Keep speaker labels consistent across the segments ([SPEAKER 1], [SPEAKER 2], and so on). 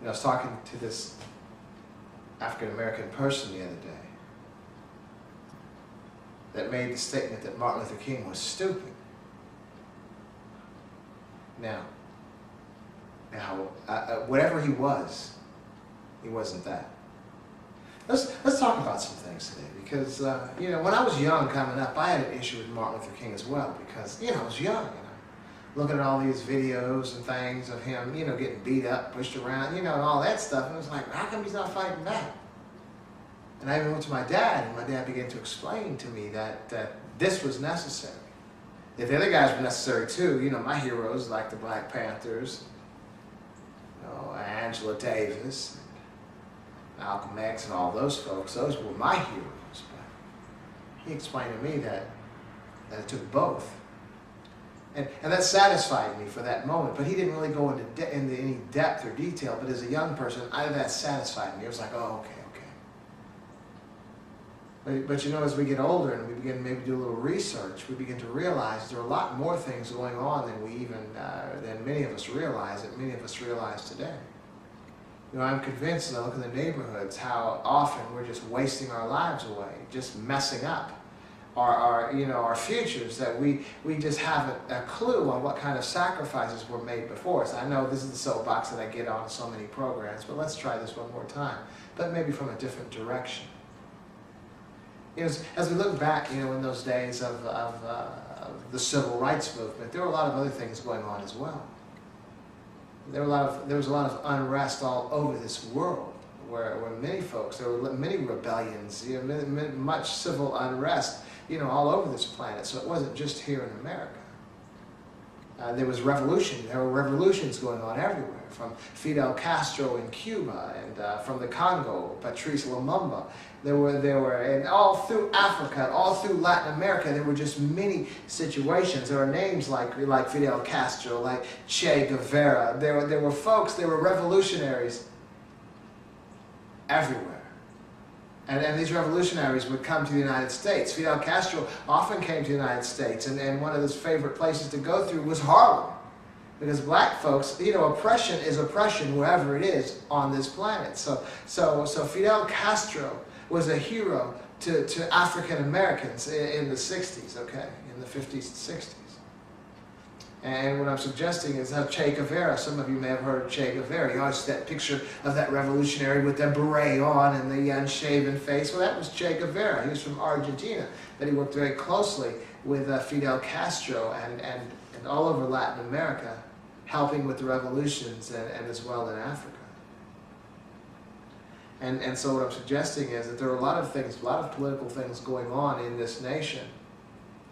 [SPEAKER 1] I was talking to this African-American person the other day that made the statement that Martin Luther King was stupid. Now, whatever he wasn't that. Let's talk about some things today, because when I was young coming up, I had an issue with Martin Luther King as well, because I was young, looking at all these videos and things of him, getting beat up, pushed around, and all that stuff, and it was like, how come he's not fighting back? And I even went to my dad, and my dad began to explain to me that this was necessary. If the other guys were necessary too, my heroes like the Black Panthers, Angela Davis, Malcolm X, and all those folks, those were my heroes. But he explained to me that it took both. And that satisfied me for that moment. But he didn't really go into any depth or detail. But as a young person, that satisfied me. It was like, oh, okay. But as we get older and we begin to maybe do a little research, we begin to realize there are a lot more things going on than many of us realize, today. I'm convinced, as I look in the neighborhoods, how often we're just wasting our lives away, just messing up our futures, that we just haven't a clue on what kind of sacrifices were made before us. I know this is the soapbox that I get on so many programs, but let's try this one more time, but maybe from a different direction. As we look back, in those days of the civil rights movement, there were a lot of other things going on as well. There was a lot of unrest all over this world, where many folks, there were many rebellions, much civil unrest, all over this planet. So it wasn't just here in America. There was revolution. There were revolutions going on everywhere, from Fidel Castro in Cuba, and from the Congo, Patrice Lumumba. There were, and all through Africa, all through Latin America, there were just many situations. There were names like Fidel Castro, like Che Guevara. There were folks, there were revolutionaries everywhere. And these revolutionaries would come to the United States. Fidel Castro often came to the United States, and one of his favorite places to go through was Harlem. Because black folks, oppression is oppression wherever it is on this planet. So Fidel Castro was a hero to African Americans in the 60s, in the 50s and 60s. And what I'm suggesting is that Che Guevara, some of you may have heard of Che Guevara. You always see that picture of that revolutionary with the beret on and the unshaven face. Well, that was Che Guevara. He was from Argentina, but he worked very closely with Fidel Castro and all over Latin America, helping with the revolutions and as well in Africa. And so what I'm suggesting is that there are a lot of things, a lot of political things going on in this nation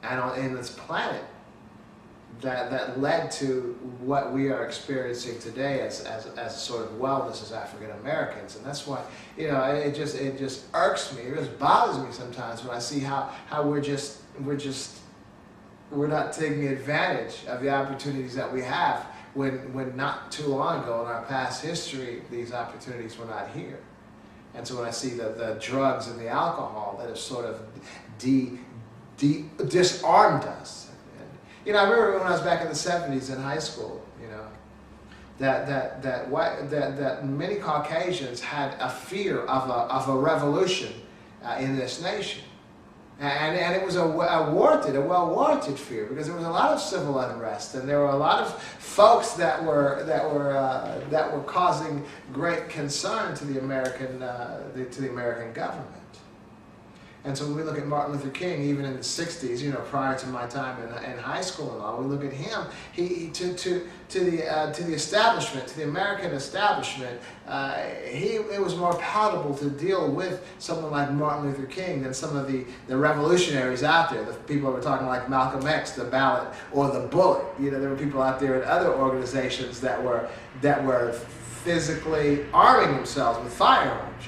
[SPEAKER 1] and in this planet that led to what we are experiencing today as a sort of wellness as African Americans. And that's why, it just irks me, it just bothers me sometimes when I see how we're not taking advantage of the opportunities that we have when not too long ago in our past history, these opportunities were not here. And so when I see the drugs and the alcohol that have sort of disarmed us. I remember when I was back in the 70s in high school, that many Caucasians had a fear of a revolution in this nation. And it was a well-warranted fear, because there was a lot of civil unrest, and there were a lot of folks that were causing great concern to the American government. And so when we look at Martin Luther King, even in the 60s, prior to my time in high school and all, we look at him, to the establishment, to the American establishment, it was more palatable to deal with someone like Martin Luther King than some of the revolutionaries out there, the people that were talking like Malcolm X, the ballot, or the bullet. There were people out there in other organizations that were physically arming themselves with firearms,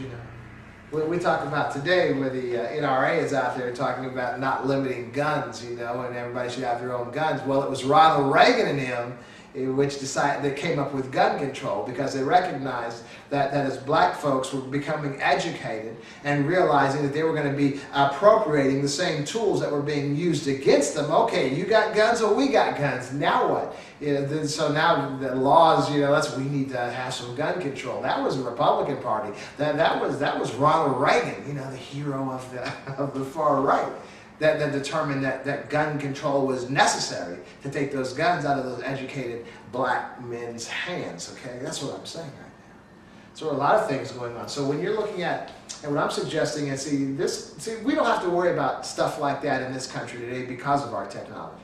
[SPEAKER 1] We talk about today where the NRA is out there talking about not limiting guns, and everybody should have their own guns. Well, it was Ronald Reagan and him they came up with gun control because they recognized that as black folks were becoming educated and realizing that they were going to be appropriating the same tools that were being used against them. Okay, you got guns, well, we got guns. Now what? So now the laws, we need to have some gun control. That was the Republican Party. That was Ronald Reagan, the hero of the far right. That determined that gun control was necessary to take those guns out of those educated black men's hands. Okay, that's what I'm saying right now. So a lot of things going on. So when you're looking at, and what I'm suggesting is, we don't have to worry about stuff like that in this country today because of our technology.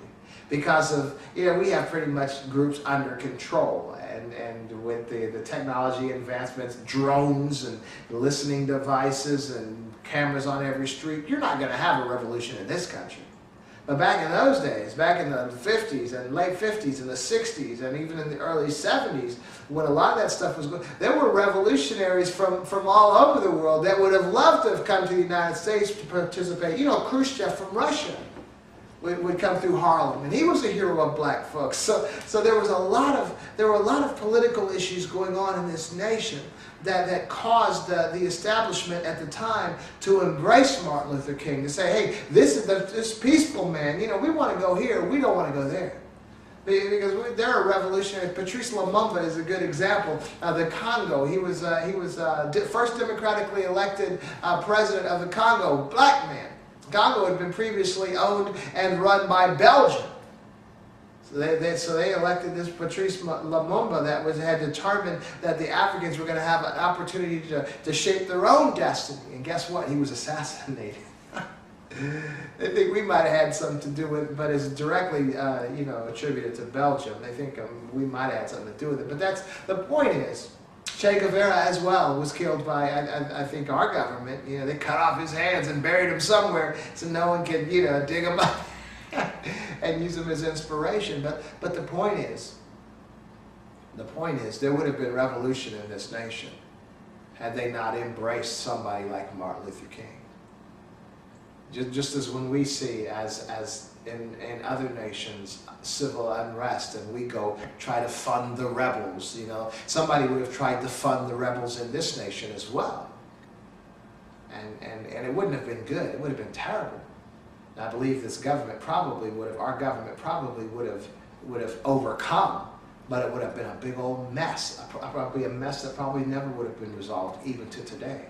[SPEAKER 1] Because of, we have pretty much groups under control. And with the technology advancements, drones and listening devices and cameras on every street, you're not going to have a revolution in this country. But back in those days, back in the 50s and late 50s and the 60s and even in the early 70s, when a lot of that stuff was going, there were revolutionaries from all over the world that would have loved to have come to the United States to participate. Khrushchev from Russia would come through Harlem, and he was a hero of black folks. So there were a lot of political issues going on in this nation that caused the establishment at the time to embrace Martin Luther King, to say, hey, this peaceful man, we want to go here, we don't want to go there. Because there are revolutionaries. Patrice Lumumba is a good example. The Congo, he was first democratically elected president of the Congo, black man. Congo had been previously owned and run by Belgium. So they elected this Patrice Lumumba that had determined that the Africans were going to have an opportunity to shape their own destiny. And guess what? He was assassinated. They think we might have had something to do with it, but it's directly attributed to Belgium. They think we might have had something to do with it. But that's the point is, Che Guevara as well was killed by, I think, our government. They cut off his hands and buried him somewhere so no one could, dig him up and use him as inspiration. But the point is, there would have been revolution in this nation had they not embraced somebody like Martin Luther King. Just as when we see, as in other nations, civil unrest, and we go try to fund the rebels, somebody would have tried to fund the rebels in this nation as well. And it wouldn't have been good. It would have been terrible. And I believe our government probably would have overcome, but it would have been a big old mess, probably a mess that probably never would have been resolved even to today.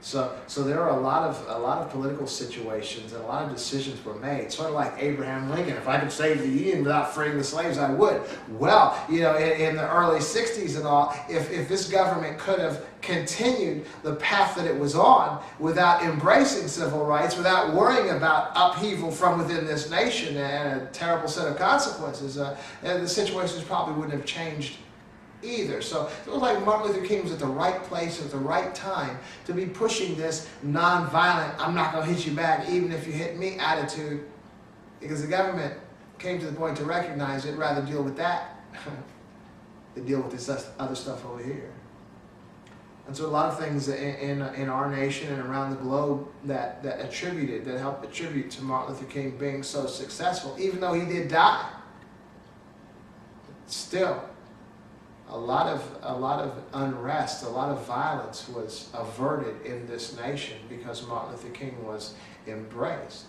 [SPEAKER 1] So there are a lot of political situations and a lot of decisions were made, sort of like Abraham Lincoln. If I could save the Union without freeing the slaves, I would. Well, in the early 60s and all, if this government could have continued the path that it was on without embracing civil rights, without worrying about upheaval from within this nation and a terrible set of consequences, the situations probably wouldn't have changed either. So it was like Martin Luther King was at the right place at the right time to be pushing this nonviolent, I'm not going to hit you back even if you hit me attitude, because the government came to the point to recognize it, rather deal with that than deal with this other stuff over here. And so a lot of things in our nation and around the globe that helped attribute to Martin Luther King being so successful, even though he did die. Still, a lot of unrest, a lot of violence was averted in this nation because Martin Luther King was embraced.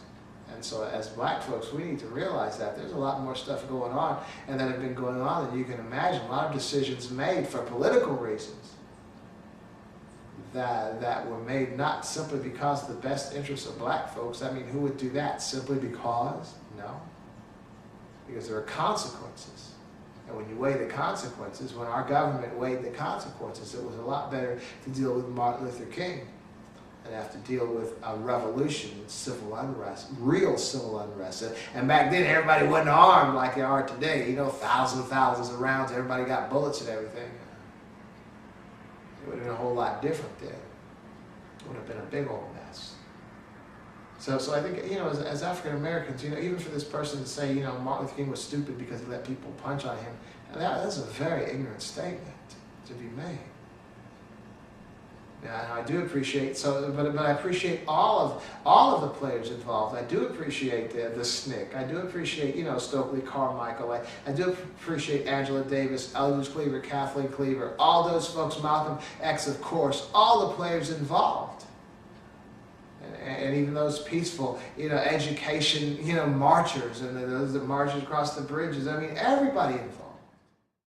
[SPEAKER 1] And so as black folks, we need to realize that there's a lot more stuff going on and that have been going on than you can imagine. A lot of decisions made for political reasons that were made not simply because of the best interests of black folks. I mean, who would do that? Simply because? No. Because there are consequences. And when you weigh the consequences, when our government weighed the consequences, it was a lot better to deal with Martin Luther King than have to deal with a revolution, civil unrest, real civil unrest. And back then, everybody wasn't armed like they are today. Thousands and thousands of rounds, everybody got bullets and everything. It would have been a whole lot different then. It would have been a big old mess. So I think, as African Americans, even for this person to say, Martin Luther King was stupid because he let people punch on him, that's a very ignorant statement to be made. Yeah, I do appreciate but I appreciate all of the players involved. I do appreciate the SNCC. I do appreciate Stokely Carmichael. I do appreciate Angela Davis, Eldridge Cleaver, Kathleen Cleaver, all those folks, Malcolm X, of course, all the players involved, and even those peaceful education marchers and those that marched across the bridges. I mean, everybody involved.